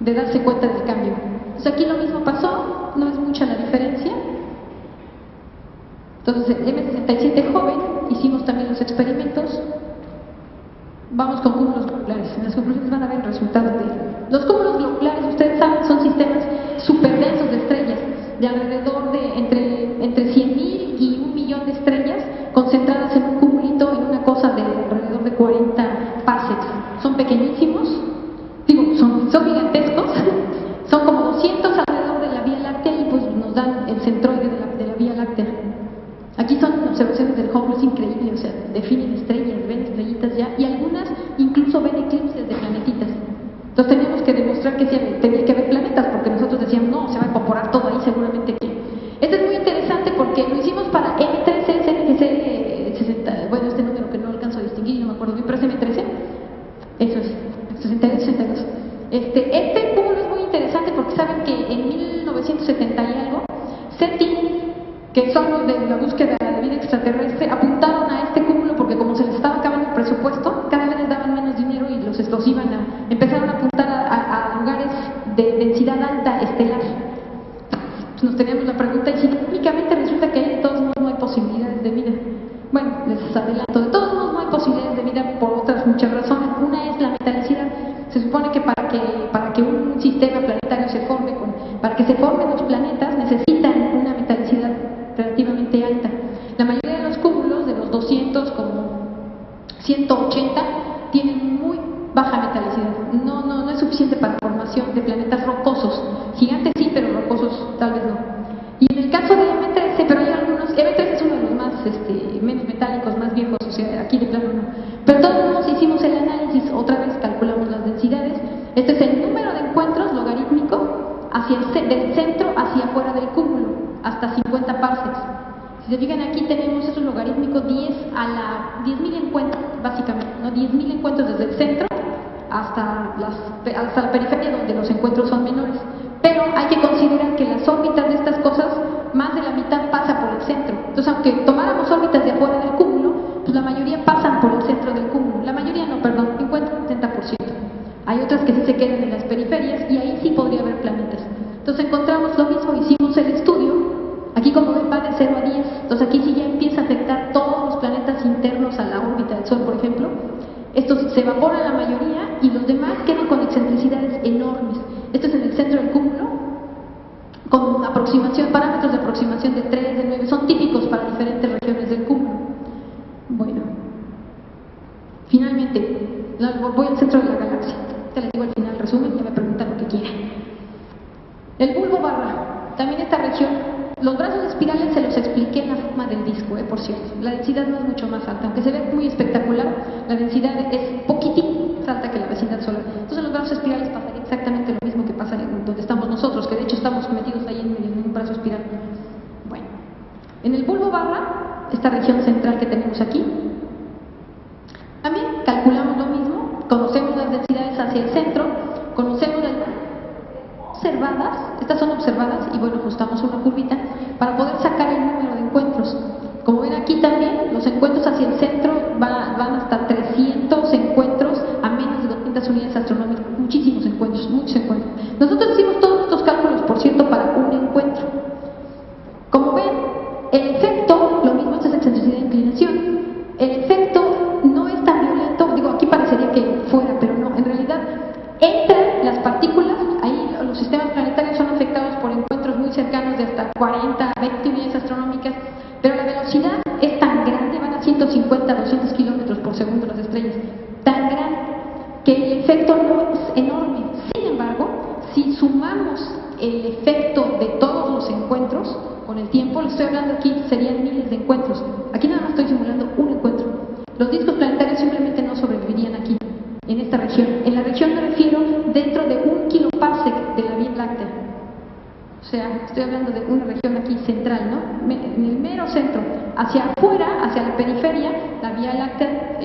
S1: de darse cuenta del cambio. Entonces aquí lo mismo pasó, no es mucha la diferencia. Entonces el M67 joven, hicimos también los experimentos, vamos con cúmulos globulares, en las conclusiones van a ver el resultado de ello. Los cúmulos globulares, ustedes saben, son sistemas superdensos de estrellas, de alrededor de entre 100.000 y 1.000.000 de estrellas, concentradas en un cumulito, en una cosa de alrededor de 40 parsecs. Son pequeñísimos, son gigantescos, son como 200 alrededor de la Vía Láctea y pues nos dan el centroide de la Vía Láctea. Aquí son observaciones del Hubble, es increíble, o sea, definen estrellas, ven estrellitas ya, y algunas incluso ven eclipses de planetitas. Entonces teníamos que demostrar que tenía que haber planetas, porque nosotros decíamos, no, se va a evaporar todo ahí, seguramente que... Esto es muy interesante porque lo hicimos para M13, CNGC 60, bueno, este número que no alcanzo a distinguir, no me acuerdo bien, pero es M13, eso es, 62. Este cúmulo es muy interesante porque saben que en 1970 y algo, SETI, que son los de la búsqueda de la vida extraterrestre, apuntaron a este cúmulo porque como se les estaba acabando el presupuesto, cada vez les daban menos dinero y empezaron a apuntar a lugares de densidad alta estelar. Pues nos teníamos la pregunta, y si técnicamente resulta que de todos modos no hay posibilidades de vida. Bueno, les adelanto, de todos modos no hay posibilidades de vida por otras muchas razones. Una es la metalicidad. Se supone que para que un sistema planetario se forme, para que se formen los planetas, necesitan una metalicidad relativamente alta. La mayoría de los cúmulos, de los 200, como 180, tienen muy baja metalicidad. No es suficiente para la formación de planetas rocosos. Gigantes sí, pero rocosos tal vez no. Y en el caso de M13, pero hay algunos, M13 es uno de los más menos metálicos, más viejos, o sea, aquí de plano no. Pero todos se fijan aquí tenemos estos logarítmicos 10 a la 10.000 encuentros, básicamente, ¿no? 10.000 encuentros desde el centro hasta la periferia donde los encuentros son menores. Pero hay que considerar que las órbitas de estas cosas, más de la mitad pasa por el centro. Entonces, aunque tomáramos órbitas de afuera del cúmulo, pues la mayoría pasan por el centro del cúmulo. La mayoría no, perdón, 50-70%. Hay otras que sí se quedan en las periferias y ahí sí podría haber planetas. Entonces encontramos lo mismo, hicimos el estudio. Aquí, como ven, va de 0 a 10. Entonces aquí sí ya empieza a afectar todos los planetas internos a la órbita del Sol, por ejemplo. Estos se evaporan la mayoría y los demás quedan con excentricidades enormes. Esto es en el centro del cúmulo, con parámetros de aproximación de 3, de 9, son típicos para diferentes regiones del cúmulo. Bueno, finalmente, voy al centro de la galaxia. Te les digo al final el resumen, ya me preguntan lo que quieran. El bulbo barra, también esta región, los brazos espirales se los expliqué en la forma del disco, por cierto. La densidad no es mucho más alta, aunque se ve muy espectacular, la densidad es poquitín más alta que la vecindad solar. Entonces en los brazos espirales pasaría exactamente lo mismo que pasa en donde estamos nosotros, que de hecho estamos metidos ahí en un brazo espiral. Bueno, en el bulbo barra, esta región central que tenemos aquí, también calculamos lo mismo, conocemos las densidades hacia el centro, conocemos las observadas, estas son observadas y bueno, ajustamos una curvita para poder sacar el número de encuentros. Como ven aquí también, los encuentros hacia el centro van hasta 300 encuentros a menos de 200 unidades astronómicas, muchísimos encuentros, muchos encuentros. Nosotros hicimos todos estos cálculos, por cierto, para un encuentro. Como ven, el efecto, lo mismo, esta es excentricidad de inclinación, el efecto no es tan violento, digo, aquí parecería que fuera, pero no, en realidad entran las partículas, ahí los sistemas planetarios son afectados por encuentros muy cercanos de hasta 40, 20 unidades astronómicas, pero la velocidad es tan grande, van a 150, 200 kilómetros por segundo las estrellas, tan grande que el efecto no es enorme. Sin embargo, si sumamos el efecto de todos los encuentros con el tiempo, les estoy hablando aquí, serían miles de encuentros. Aquí nada más estoy simulando un encuentro. Los discos planetarios simplemente no sobrevivirían aquí, en esta región. En la región me refiero dentro de 1 kiloparsec de la Vía Láctea. O sea, estoy hablando de una región aquí central, ¿no? En el mero centro. Hacia afuera, hacia la periferia, la Vía Láctea,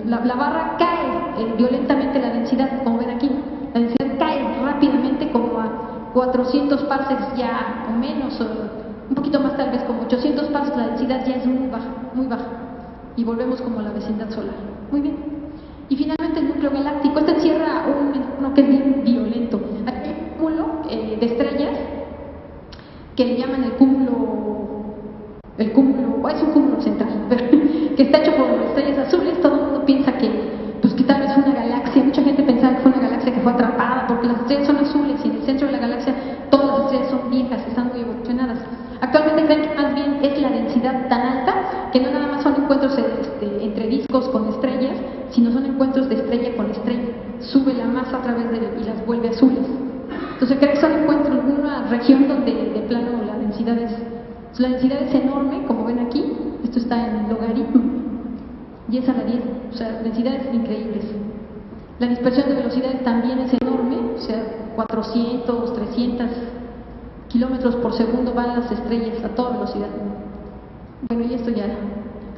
S1: la barra cae violentamente la densidad, como ven aquí. La densidad cae rápidamente como a 400 parsecs ya, o menos, o un poquito más tal vez, como 800 parsecs, la densidad ya es muy baja, muy baja. Y volvemos como a la vecindad solar. Muy bien. Y finalmente el núcleo galáctico. Este encierra uno que es bien violento. Aquí hay un cúmulo de estrellas que le llaman el cúmulo, es un cúmulo central, pero, que está hecho por estrellas azules. Todo el mundo piensa que tal vez fue una galaxia. Mucha gente pensaba que fue una galaxia que fue atrapada, porque las estrellas son azules y en el centro de la galaxia todas las estrellas son viejas, están muy evolucionadas. Actualmente creen que más bien es la densidad tan alta que no nada más son encuentros entre discos con estrellas, sino son encuentros de estrella con estrella. Sube la masa a través y las vuelve azules. Entonces creo que son encuentros en una región donde de plano la densidad es enorme, como ven aquí. Esto está en logaritmo, 10 a la 10, o sea, densidades increíbles. La dispersión de velocidades también es enorme, o sea, 400, 300 kilómetros por segundo van las estrellas a toda velocidad. Bueno, y esto ya,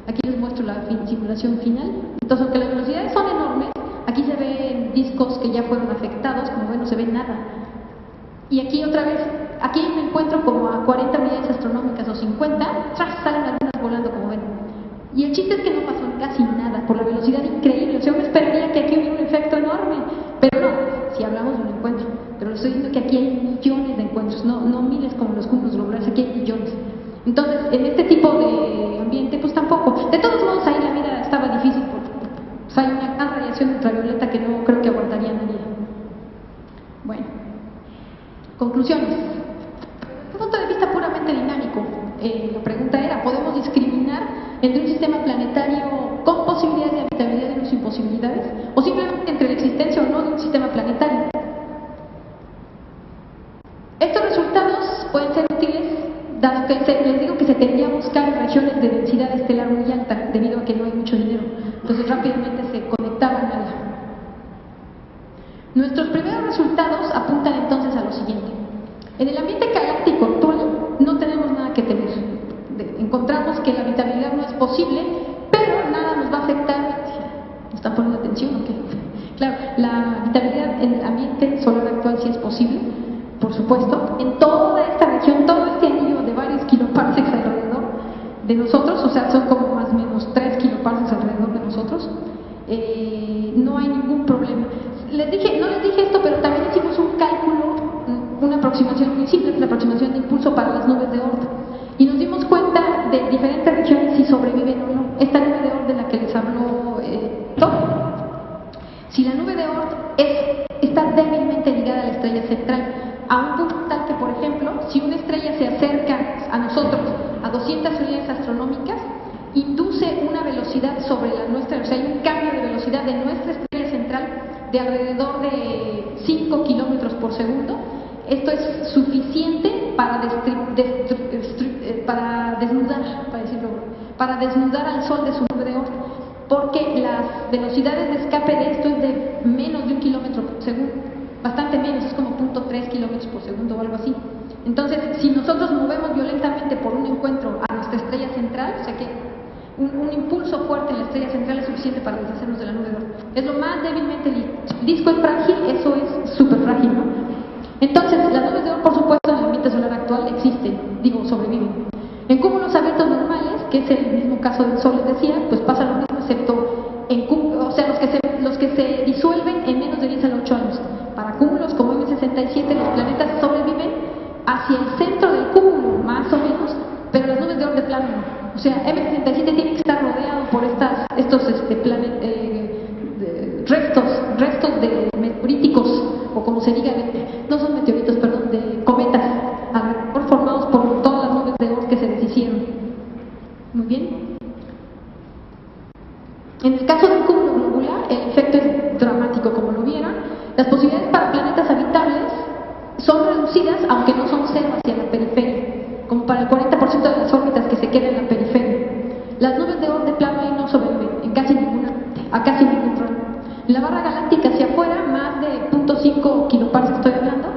S1: aquí les muestro la simulación final. Entonces, aunque las velocidades son enormes, aquí se ven discos que ya fueron afectados, como ven, no se ve nada. Y aquí otra vez, aquí me encuentro como a 40 unidades astronómicas o 50, salen algunas volando, como ven. Y el chiste es que no pasó casi nada, por la velocidad increíble. O sea, uno esperaría que aquí hubiera un efecto enorme, pero no, si hablamos de un encuentro. Pero les estoy diciendo que aquí hay millones de encuentros, no miles como los cúmulos globulares, aquí hay millones. Entonces, en este tipo de ambiente, pues tampoco. De todos modos, ahí la vida estaba difícil porque hay una gran radiación ultravioleta que no creo que aguantaría nadie. Bueno, conclusiones. Desde un punto de vista puramente dinámico, la pregunta era, ¿podemos discriminar entre un sistema planetario con posibilidades de habitabilidad y no sin posibilidades? ¿O simplemente entre la existencia o no de un sistema planetario? Estos resultados pueden ser útiles, dado que les digo que se tendría a buscar en regiones de densidad estelar muy alta, debido a que no hay mucho dinero. Entonces rápidamente se conectaban a la... Nuestros primeros resultados apuntan entonces a lo siguiente. En el ambiente galáctico actual no tenemos nada que temer. Encontramos por supuesto, en toda esta región, todo este anillo de varios kiloparsecs alrededor de nosotros, o sea, son como más o menos 3 kiloparsecs alrededor de nosotros, no hay ningún problema. No les dije esto, pero también hicimos un cálculo, una aproximación muy simple, la aproximación de impulso para las nubes de Oort, y nos dimos cuenta de diferentes regiones si sobreviven o no. Esta nube de Oort de la que les habló si la nube de Oort está débilmente ligada a la estrella central, a un punto tal que, por ejemplo, si una estrella se acerca a nosotros a 200 unidades astronómicas, induce una velocidad sobre la nuestra, o sea, hay un cambio de velocidad de nuestra estrella central de alrededor de 5 kilómetros por segundo. Esto es suficiente para desnudar al Sol de su nube de Oort, porque las velocidades de escape de esto es de menos de 1 kilómetro por segundo, bastante menos, es como 0.3 kilómetros por segundo o algo así. Entonces, si nosotros movemos violentamente por un encuentro a nuestra estrella central, o sea que un impulso fuerte en la estrella central es suficiente para deshacernos de la nube de Oort. Es lo más débilmente el disco es frágil, eso es súper frágil, ¿no? Entonces, las nubes de Oort, por supuesto, en el ambiente solar actual existen, sobreviven. En cúmulos abiertos normales, que es el mismo caso del Sol, les decía, pues pasa lo mismo, excepto en cúmulos, o sea, los que se disuelven en menos de 10 a 8 años. Para cúmulos como M67, los planetas sobreviven hacia el centro del cúmulo, más o menos, pero las nubes de Oort de plano no. O sea, M67 tiene que estar rodeado por estos restos de meteoríticos, o como se diga, no son meteoritos, perdón, de cometas, alrededor, formados por todas las nubes de Oort que se deshicieron. Muy bien. En el caso del cúmulo globular, el efecto es dramático, como lo vieron. Las posibilidades para planetas habitables son reducidas, aunque no son cero hacia la periferia, como para el 40% de las órbitas que se quedan en la periferia. Las nubes de Oort de plano ahí no sobreviven a casi ningún problema. La barra galáctica hacia afuera, más de 0.5 kiloparsecs estoy hablando,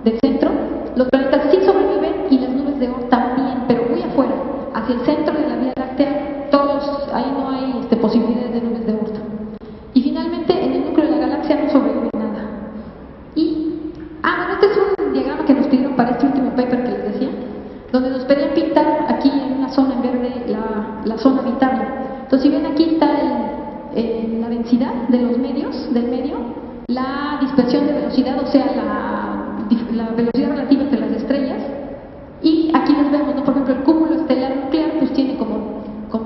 S1: del centro, los planetas sí sobreviven y las nubes de Oort también, pero muy afuera, hacia el centro de la Vía Láctea, ahí no hay posibilidades de nubes de Oort. Y finalmente, en el núcleo de la galaxia no sobrevive nada. Bueno, este es un diagrama que nos pidieron para este último paper que les decía, donde nos pedían pintar aquí en una zona en verde la zona habitable. Entonces, si ven, aquí está la densidad de los medios, del medio, la dispersión de velocidad, o sea, la velocidad relativa entre las estrellas, y aquí les vemos, ¿no? Por ejemplo, el cúmulo estelar nuclear pues tiene como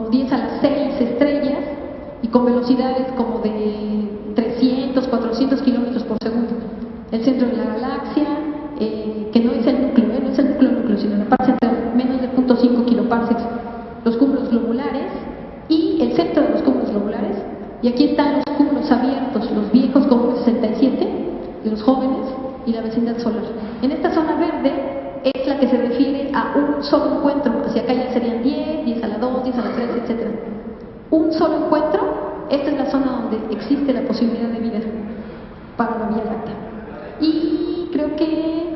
S1: 10 a las 6 estrellas y con velocidades como de 300, 400 kilómetros por segundo. El centro de la galaxia, que no es el núcleo, no es el núcleo, sino la parte central, menos de 0.5 kiloparsecs. Los cúmulos globulares y el centro de los cúmulos globulares, y aquí están los cúmulos abiertos, los viejos como el 67, de los jóvenes, y la vecindad solar. En esta zona verde es la que se refiere a un solo encuentro, hacia acá ya serían 10 a la 2, 10 a la 3, etc. Un solo encuentro, esta es la zona donde existe la posibilidad de vida para la Vía Láctea. Y creo que...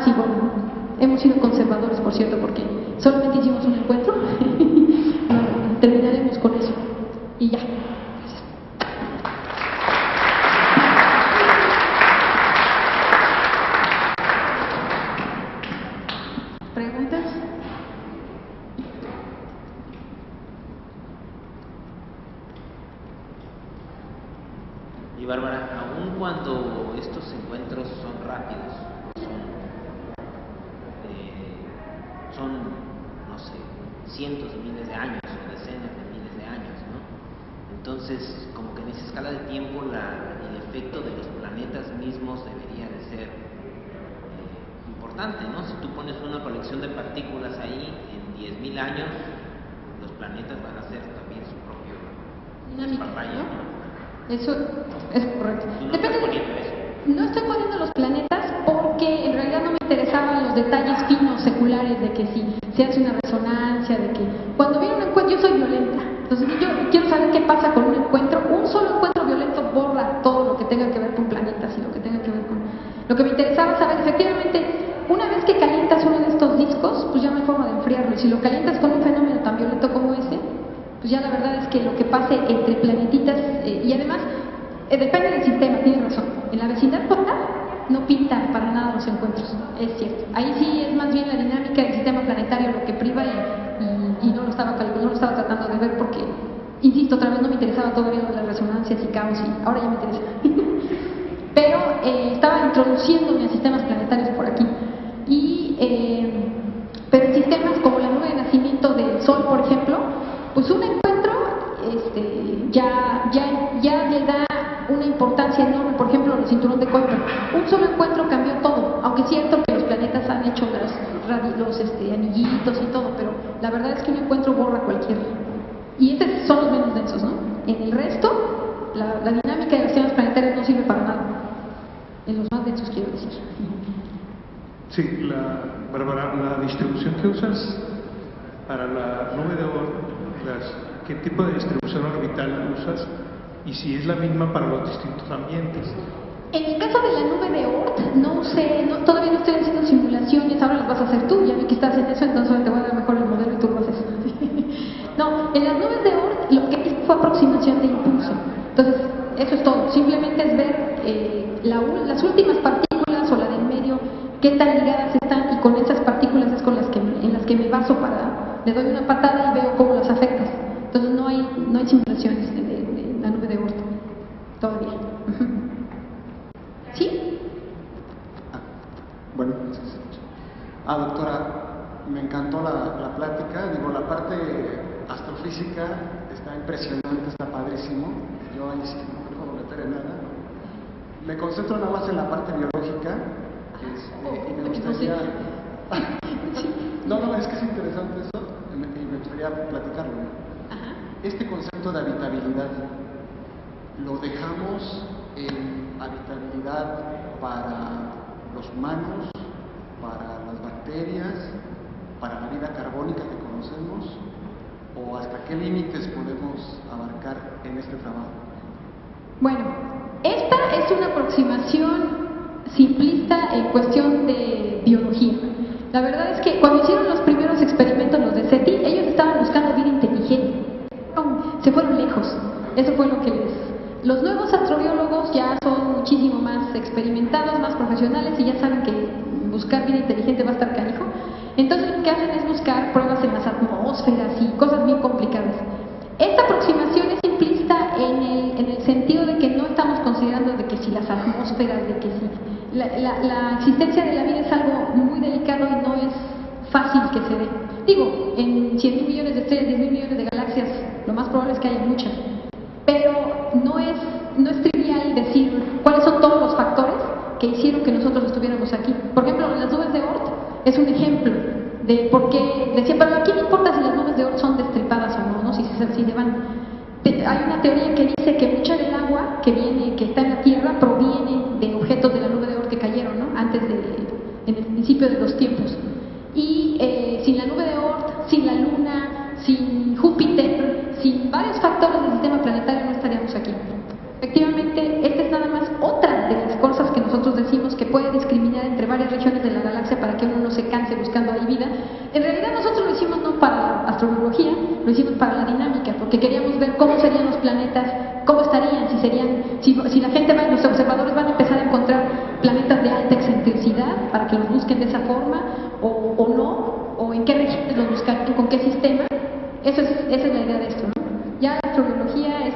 S1: sí, bueno, hemos sido conservadores, por cierto, porque solamente hicimos un encuentro. Terminaremos con eso. Y ya. ¿Preguntas?
S2: Y Bárbara, aun cuando estos encuentros son rápidos, son, no sé, cientos de miles de años o decenas de miles de años, ¿no? Entonces, como que en esa escala de tiempo el efecto de los planetas mismos debería de ser importante, ¿no? Si tú pones una colección de partículas ahí, en 10.000 años, los planetas van a ser también su propio despapalle, ¿no?
S1: Eso es correcto.
S2: ¿Tú no estás poniendo eso?
S1: No estoy poniendo los planetas porque en realidad no me interesaban los detalles finos, seculares, de que si se hace una resonancia, de que cuando viene un encuentro, yo soy violenta, entonces yo quiero saber qué pasa con un encuentro. Un solo encuentro violento borra todo lo que tenga que ver con planetas y lo que tenga que ver con... Lo que me interesaba saber, efectivamente, una vez que calientas uno de estos discos, pues ya no hay forma de enfriarlo, y si lo calientas con un fenómeno tan violento como ese, pues ya la verdad es que lo que pase entre planetitas, y además depende del sistema, tienes razón. En la vecindad polar no pinta para nada los encuentros, es cierto. Ahí sí es más bien la dinámica del sistema planetario lo que priva y no lo estaba tratando de ver porque, insisto, otra vez no me interesaba todavía las resonancias y caos y ahora ya me interesa. Pero estaba introduciéndome a sistemas planetarios por aquí. Pero en sistemas como la nube de nacimiento del Sol, por ejemplo, pues un encuentro ya le da una importancia enorme. Por ejemplo, el cinturón de Kuiper. Un solo encuentro cambió todo, aunque es cierto que los planetas han hecho los anillitos y todo, pero la verdad es que un encuentro borra cualquier. Y esos son los menos densos, ¿no? En el resto, la dinámica de los sistemas planetarios no sirve para nada. En los más densos, quiero decir.
S3: Sí, Bárbara, la distribución que usas para la nube de Oort, ¿qué tipo de distribución orbital usas? Y si es la misma para los distintos ambientes.
S1: En el caso de la nube de Oort, todavía no estoy haciendo simulaciones, ahora las vas a hacer tú, ya vi que estás en eso, entonces te voy a dar mejor el modelo y tú lo haces. No, en las nubes de Oort lo que hice fue aproximación de impulso. Entonces, eso es todo, simplemente es ver las últimas partículas o la del medio, qué tan ligadas están, y con esas partículas es en las que me baso le doy una patada y veo cómo las afectas. Entonces no hay simulaciones de la nube de Oort todavía. ¿Sí?
S4: Bueno, doctora, me encantó la plática. Digo, la parte astrofísica está impresionante, está padrísimo. Yo ahí sí no puedo meter en nada. Me concentro nada más en la parte biológica. Y me gustaría... No, es que es interesante eso y me gustaría platicarlo. Este concepto de habitabilidad, ¿lo dejamos en habitabilidad para los humanos, para las bacterias, para la vida carbónica que conocemos? ¿O hasta qué límites podemos abarcar en este trabajo?
S1: Bueno, esta es una aproximación simplista en cuestión de biología. La verdad es que cuando hicieron los primeros experimentos, los de SETI, ellos estaban buscando vida inteligente. Se fueron lejos. Eso fue lo que Los nuevos astrobiólogos ya son muchísimo más experimentados, más profesionales y ya saben que buscar vida inteligente va a estar canijo. Entonces lo que hacen es buscar pruebas en las atmósferas y cosas bien complicadas. Esta aproximación es simplista en el sentido de que no estamos considerando de que si las atmósferas, de que si la existencia de la vida es algo muy delicado y no es fácil que se dé. Digo, en 100.000 millones de estrellas, 10.000 millones de galaxias, lo más probable es que haya muchas. Pero no es trivial decir cuáles son todos los factores que hicieron que nosotros estuviéramos aquí. Por ejemplo, las nubes de Oort es un ejemplo de por qué decía, pero aquí no importa si las nubes de Oort son destripadas o no, si se van. Hay una teoría que dice que mucha del agua que está en la Tierra proviene de objetos de la nube de Oort que cayeron, ¿no? En el principio de los tiempos. Y sin la nube de Oort, sin la Luna, sin Júpiter, sin varios factores del sistema planetario no estaríamos aquí. Efectivamente, esta es nada más otra de las cosas que nosotros decimos que puede discriminar entre varias regiones de la galaxia para que uno no se canse buscando ahí vida. En realidad nosotros lo hicimos no para la astrobiología, lo hicimos para la dinámica, porque queríamos ver cómo serían los planetas, cómo estarían, si la gente los observadores van a empezar a encontrar planetas de alta excentricidad para que los busquen de esa forma, o no, o en qué regiones los buscan, con qué sistema. Esa es la idea de esto, ¿no? Ya la astrobiología,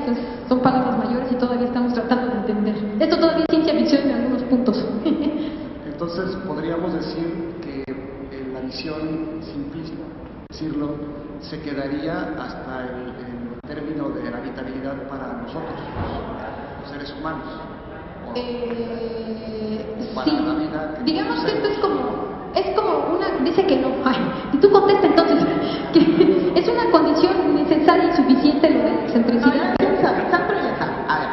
S1: son palabras mayores y todavía estamos tratando de entender. Esto todavía es ciencia ficción en algunos puntos.
S4: Entonces, podríamos decir que la visión simplista, decirlo, se quedaría hasta el término de habitabilidad para nosotros, los seres humanos.
S1: Sí, digamos que esto es como una, dice que no, y tú contesta entonces, que es una condición necesaria y suficiente lo de la excentricidad.
S5: A ver,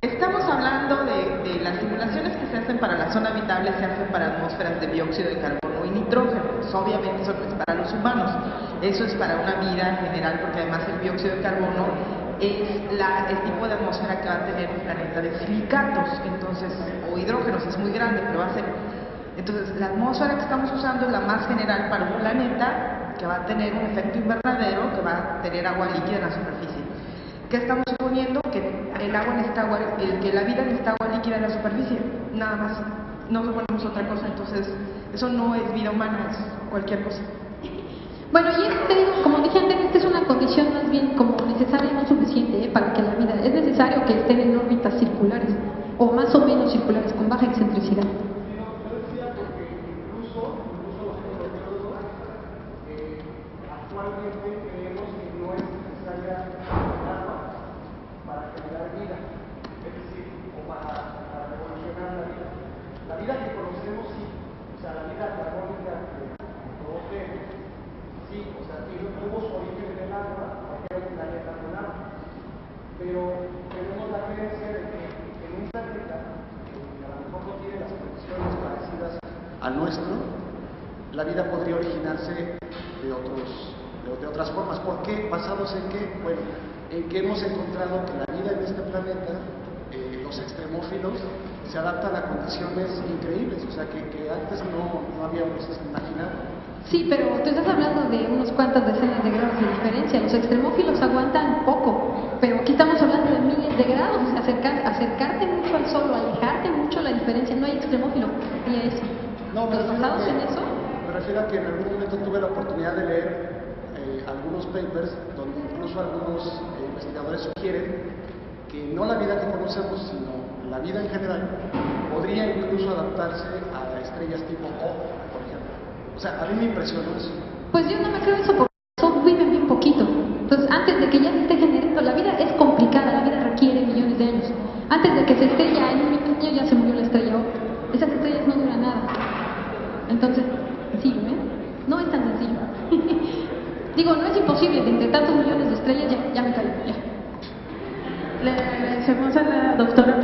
S5: estamos hablando de las simulaciones que se hacen para la zona habitable, se hacen para atmósferas de dióxido de carbono y nitrógeno. Pues obviamente eso no es para los humanos, eso es para una vida en general, porque además el dióxido de carbono es el tipo de atmósfera que va a tener un planeta de silicatos, entonces, o hidrógenos, es muy grande, pero va a ser. Entonces, la atmósfera que estamos usando es la más general para un planeta que va a tener un efecto invernadero, que va a tener agua líquida en la superficie. ¿Qué estamos suponiendo? Que el agua necesita agua, que la vida necesita agua líquida en la superficie, nada más. No suponemos otra cosa, entonces eso no es vida humana, es cualquier cosa.
S1: Bueno, y te digo, como dije antes, esta es una condición más bien como necesaria y no suficiente para que la vida. Es necesario que estén en órbitas circulares, o más o menos circulares, con baja excentricidad.
S4: Actualmente creemos que no es necesaria el agua para generar vida, es decir, o para evolucionar la vida. La vida que conocemos, sí, o sea, la vida carbónica que todos tenemos, sí, o sea, tuvo su origen en el agua, porque era un planeta con agua, pero tenemos la creencia de que en un planeta que a lo mejor no tiene las condiciones parecidas al nuestro, la vida podría originarse de otras formas. ¿Por qué? ¿Basados en qué? Bueno, en que hemos encontrado que la vida en este planeta, los extremófilos, se adaptan a condiciones increíbles, o sea, que antes no habíamos imaginado.
S1: Sí, pero tú estás hablando de unos cuantas decenas de grados de diferencia. Los extremófilos aguantan poco, pero aquí estamos hablando de miles de grados. O sea, acercarte mucho al sol o alejarte mucho la diferencia. No hay extremófilo que haría eso.
S4: No,
S1: ¿Los basados en eso?
S4: Me refiero a que en algún momento tuve la oportunidad de leer algunos papers donde incluso algunos investigadores sugieren que no la vida que conocemos, sino la vida en general, podría incluso adaptarse a estrellas tipo O, por ejemplo. O sea, a mí me impresionó eso.
S1: Pues yo no me creo eso porque son viven bien poquito. Entonces, antes de que ya se esté generando, la vida es complicada, la vida requiere millones de años. Antes de que se estrella en un minuto ya se murió la estrella O. Esas estrellas no duran nada. Entonces, sencillo, ¿eh? No es tan sencillo. Digo, no es imposible, de entre tantos millones de estrellas ya me caigo, ya.
S5: Le agradecemos a la doctora